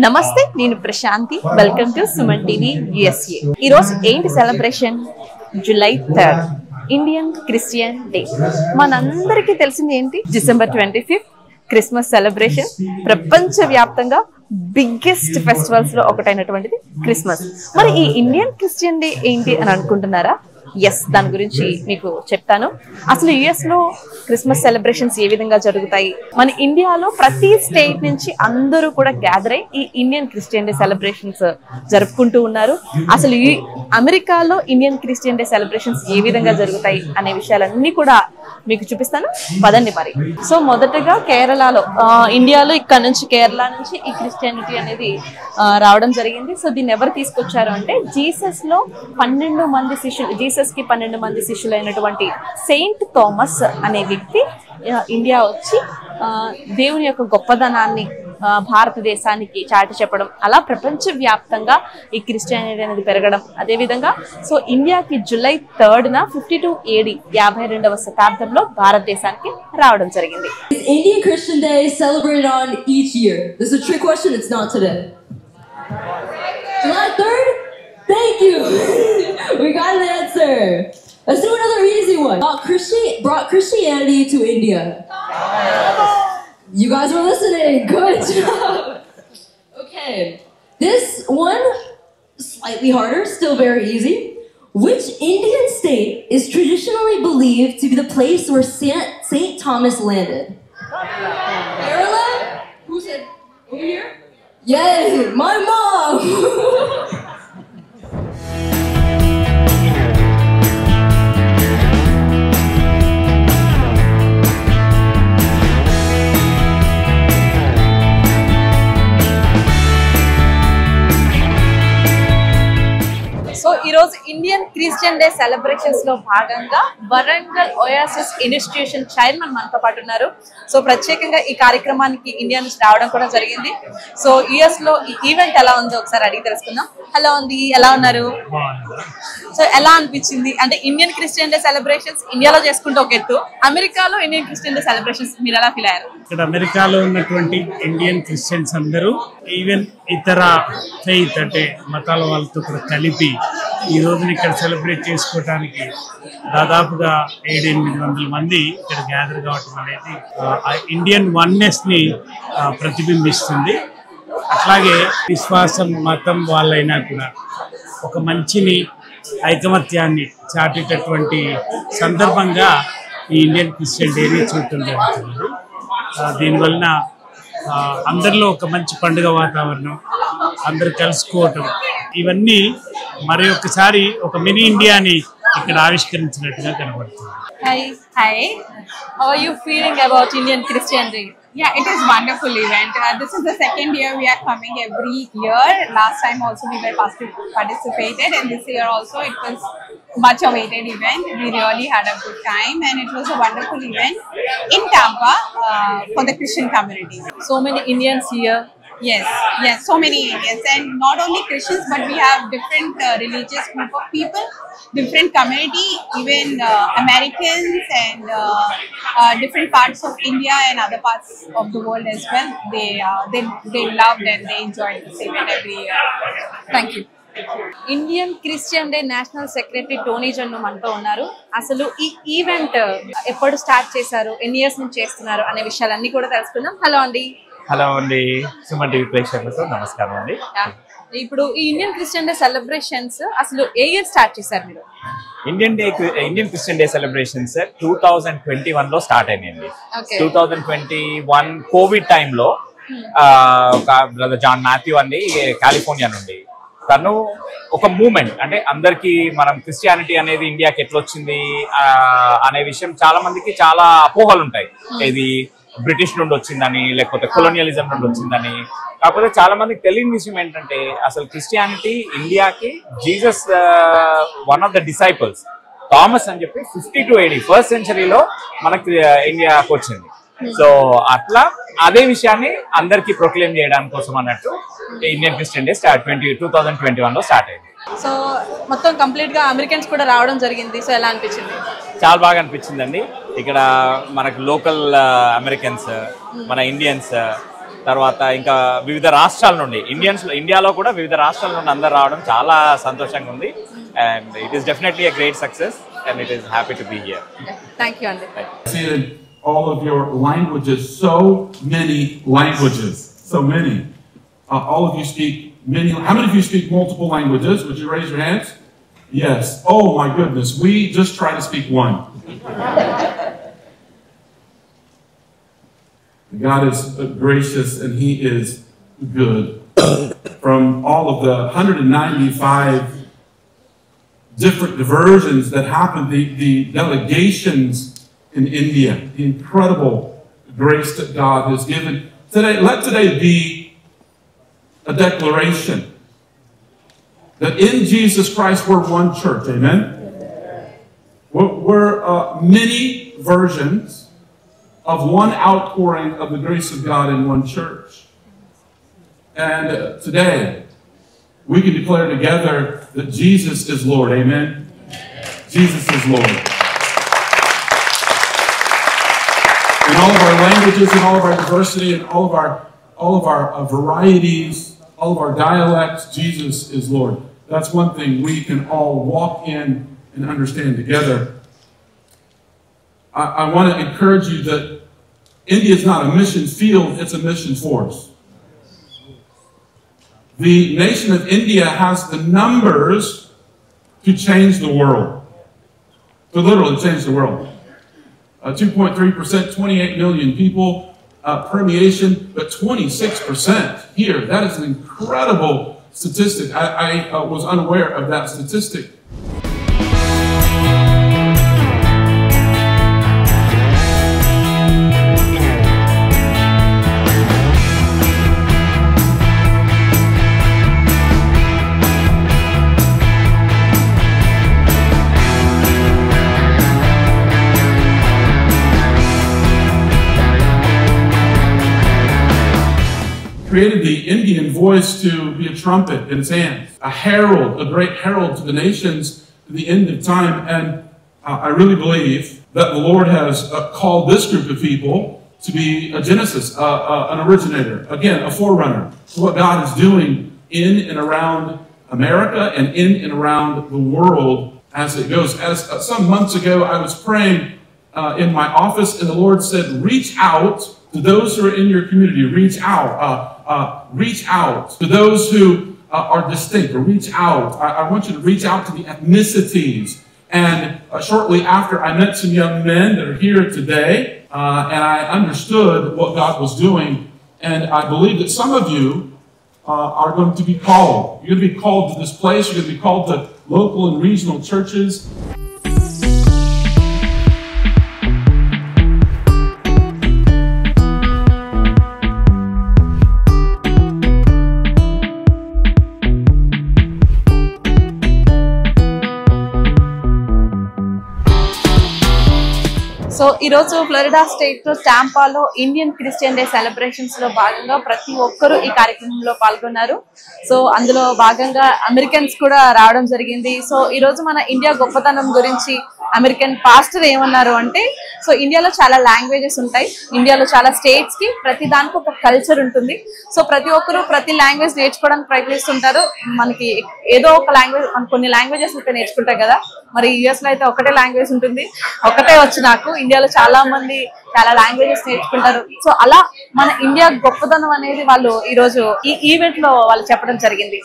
నమస్తే, నేను ప్రశాంతి. Welcome to Suman TV USA. ఈ రోజు ఏంటి celebration? July 3 Indian Christian day. మనందరికీ తెలిసింది ఏంటి? December 25 Christmas celebration. ప్రపంచ వ్యాప్తంగా బిగ్గెస్ట్ ఫెస్టివల్స్ లో ఒకటైనటువంటిది క్రిస్మస్. మరి ఈ ఇండియన్ క్రిస్టియన్ డే ఏంటి అని అనుకుంటున్నారా? ఎస్, దాని గురించి మీకు చెప్తాను. అసలు US లో క్రిస్మస్ సెలబ్రేషన్స్ ఏ విధంగా జరుగుతాయి, మన ఇండియాలో ప్రతి స్టేట్ నుంచి అందరూ కూడా గ్యాదర్ అయ్యి ఈ ఇండియన్ క్రిస్టియన్ డే సెలబ్రేషన్స్ జరుపుకుంటూ ఉన్నారు. అసలు ఈ అమెరికాలో ఇండియన్ క్రిస్టియన్ డే సెలబ్రేషన్స్ ఏ విధంగా జరుగుతాయి అనే విషయాలన్నీ కూడా మీకు చూపిస్తాను, పదండి మరి. సో మొదటగా కేరళలో, ఇండియాలో ఇక్కడ నుంచి కేరళ నుంచి ఈ క్రిస్టియానిటీ అనేది రావడం జరిగింది. సో దీన్ని ఎవరు తీసుకొచ్చారు అంటే జీసస్ కి 12 మంది శిష్యులు అయినటువంటి సెయింట్ థామస్ అనే వ్యక్తి ఇండియా వచ్చి దేవుని యొక్క గొప్పదనాన్ని భారతదేశానికి చాటి చెప్పడం, అలా ప్రపంచ వ్యాప్తంగా ఈ క్రిస్టియానిటీ అనేది పెరగడం. అదేవిధంగా సో ఇండియాకి జూలై 3న 52 AD 52వ శతాబ్దంలో భారతదేశానికి రావడం జరిగింది. Indian Christian Day celebrated on each year. This is a trick question. It's not today. July 3rd. Thank you. We got an answer. Let's do another easy one. Brought Christianity to India. You guys were listening. Good job. Okay. This one, slightly harder, still very easy. Which Indian state is traditionally believed to be the place where Saint Thomas landed? Kerala? Who said over here? Yay, my mom! So ఈ రోజు Indian Christian day celebrations లో భాగంగా Warangal Oasis institution chairman మనతో పాటు ఉన్నారు. So ప్రత్యేకంగా ఈ కార్యక్రమానికి ఇండియా నుంచి రావడం కూడా జరిగింది. సో US లో ఈ ఈవెంట్ ఎలా ఉందో ఒకసారి అడిగి తెలుసుకుందాం. హలో అండి, ఎలా ఉన్నారు? సో ఎలా అనిపించింది? అంటే ఇండియన్ క్రిస్టియన్ డే సెలబ్రేషన్స్ ఇండియాలో చేసుకుంటే ఒక ఎత్తు, అమెరికాలో ఇండియన్ క్రిస్టియన్ డే సెలబ్రేషన్స్ మీరు ఎలా ఫీల్ అయ్యారు? ఇక్కడ అమెరికాలో ఉన్నటువంటి ఇండియన్ క్రిస్టియన్స్ అందరూ ఈవెన్ ఇతర ఫెయిత్ అంటే మతాల వాళ్ళతో కూడా కలిపి ఈ రోజున ఇక్కడ సెలబ్రేట్ చేసుకోవడానికి దాదాపుగా 700-800 మంది ఇక్కడ గ్యాదర్ కావటం అనేది ఇండియన్ వన్నెస్ ని ప్రతిబింబిస్తుంది. అట్లాగే విశ్వాసం మతం వాళ్ళైనా కూడా ఒక మంచిని ఐకమత్యాన్ని చాటేటటువంటి సందర్భంగా ఈ ఇండియన్ క్రిస్టియన్ డేని చూడటం జరుగుతుంది. దీనివలన అందరిలో ఒక మంచి పండుగ వాతావరణం, అందరు కలుసుకోవటం, ఇవన్నీ మరి ఒక్కసారి ఒక మినీ ఇండియాని ఇక్కడ ఆవిష్కరించినట్టుగా కనబడుతుంది. Hi. How are you feeling about Indian Christian Day? Yeah, it is wonderful event. This is the second year we are coming every year. Last time also we were participated, and this year also it was much awaited event. We really had a good time, and it was a wonderful event in Tampa for the Christian community. So many Indians here. Yes, so many Indians, and not only Christians, but we have different religious group of people, different community, even Americans and different parts of India and other parts of the world as well. They loved and they enjoyed this event every year. Thank you. Indian Christian day national secretary Tony Jannu మనతో ఉన్నారు. అసలు ఈ event ఎప్పుడు start చేశారు, ఎన్ని years నుంచి చేస్తున్నారు అనే విషయాలన్నీ కూడా తెలుసుకుందాం. హలో అండి. హలో అండి, సుమన్ టీవీ ప్రేక్షకులకు నమస్కారం అండి. ఇప్పుడు ఈ ఇండియన్ క్రిస్టియన్ డే సెలబ్రేషన్స్ అసలు ఏ ఇయర్ స్టార్ట్ చేశారు మీరు? ఇండియన్ క్రిస్టియన్ డే సెలబ్రేషన్స్ 2021 లో స్టార్ట్ అయినాయండి. 2021 కోవిడ్ టైంలో ఒక బ్రదర్ జాన్ మాథ్యూ అండి కాలిఫోర్నియా నుండి, తను ఒక మూమెంట్ అంటే అందరికి మనం క్రిస్టియానిటీ అనేది ఇండియాకి ఎట్లా వచ్చింది అనే విషయం చాలా మందికి చాలా అపోహలు ఉంటాయి. ఇది బ్రిటిష్ నుండి వచ్చిందని, లేకపోతే కొలోనియలిజం నుండి వచ్చిందని. కాకపోతే చాలా మందికి తెలియని విషయం ఏంటంటే అసలు క్రిస్టియానిటీ ఇండియాకి Jesus one of the disciples Thomas అని చెప్పి 52 AD 1st centuryలో మనకి ఇండియాకి వచ్చింది. సో అట్లా అదే విషయాన్ని అందరికి ప్రొక్లెయిమ్ చేయడానికి కోసం అన్నట్టు ఇండియన్ క్రిస్టియన్ డే 2021 లో స్టార్ట్ అయింది. సో మొత్తం కంప్లీట్ గా అమెరికన్స్ కూడా రావడం జరిగింది. సో ఎలా అనిపించింది? చాలా బాగా అనిపించిందండి. ఇక్కడ మనకు లోకల్ అమెరికన్స్, మన ఇండియన్స్, తర్వాత ఇంకా వివిధ రాష్ట్రాల నుండి ఇండియాలో కూడా వివిధ రాష్ట్రాల నుండి అందరు రావడం చాలా సంతోషంగా ఉంది. And it is definitely a great success and it is happy to be here. Thank you అండి. See all of your languages, so many languages, so many. All of you speak many. How many of you speak multiple languages? Would you raise your hands? Yes. Oh my goodness, we just try to speak one. God is gracious and He is good. From all of the 195 different diversions that happened, the delegations in India, the incredible grace that God has given. Let today be a declaration that in Jesus Christ we're one church, amen? We're many versions of one outpouring of the grace of God in one church. And today, we can declare together that Jesus is Lord, amen? Jesus is Lord. In all of our languages, in all of our diversity, in all of our varieties, all of our dialects, Jesus is Lord. That's one thing we can all walk in and understand together. I want to encourage you that India is not a mission field, it's a mission force. The nation of India has the numbers to change the world. To literally change the world. 2.3%, 28 million people, permeation, but 26% here. That is an incredible statistic. I was unaware of that statistic. Created the Indian voice to be a trumpet in its hands, a herald, a great herald to the nations to the end of time. And I really believe that the Lord has called this group of people to be a genesis, an originator, again, a forerunner to what God is doing in and around America and in and around the world as it goes. As some months ago, I was praying in my office, and the Lord said, reach out to those who are in your community. Reach out. Reach out to those who are distinct. Or reach out. I want you to reach out to the ethnicities. And shortly after, I met some young men that are here today, and I understood what God was doing. And I believe that some of you are going to be called. You're going to be called to this place. You're going to be called to local and regional churches. So ఈరోజు Florida state టాంపాలో Indian Christian day celebrations లో భాగంగా ప్రతి ఒక్కరూ ఈ కార్యక్రమంలో పాల్గొన్నారు. So అందులో భాగంగా అమెరికన్స్ కూడా రావడం జరిగింది. సో ఈ రోజు మన ఇండియా గొప్పతనం గురించి అమెరికన్ పాస్టర్ ఏమన్నారు అంటే, సో ఇండియాలో చాలా లాంగ్వేజెస్ ఉంటాయి, ఇండియాలో చాలా స్టేట్స్ కి ప్రతి దానికి ఒక కల్చర్ ఉంటుంది. సో ప్రతి ఒక్కరు ప్రతి లాంగ్వేజ్ నేర్చుకోవడానికి ప్రయత్నిస్తుంటారు. మనకి ఏదో ఒక లాంగ్వేజ్, కొన్ని లాంగ్వేజెస్ అయితే నేర్చుకుంటాయి కదా, మరి యుఎస్ లో అయితే ఒకటే లాంగ్వేజ్ ఉంటుంది. ఒకటే వచ్చు నాకు. ఇండియాలో చాలా మంది చాలా లాంగ్వేజెస్ నేర్చుకుంటారు. సో అలా మన ఇండియా గొప్పదనం అనేది వాళ్ళు ఈ రోజు ఈ ఈవెంట్ లో వాళ్ళు చెప్పడం జరిగింది.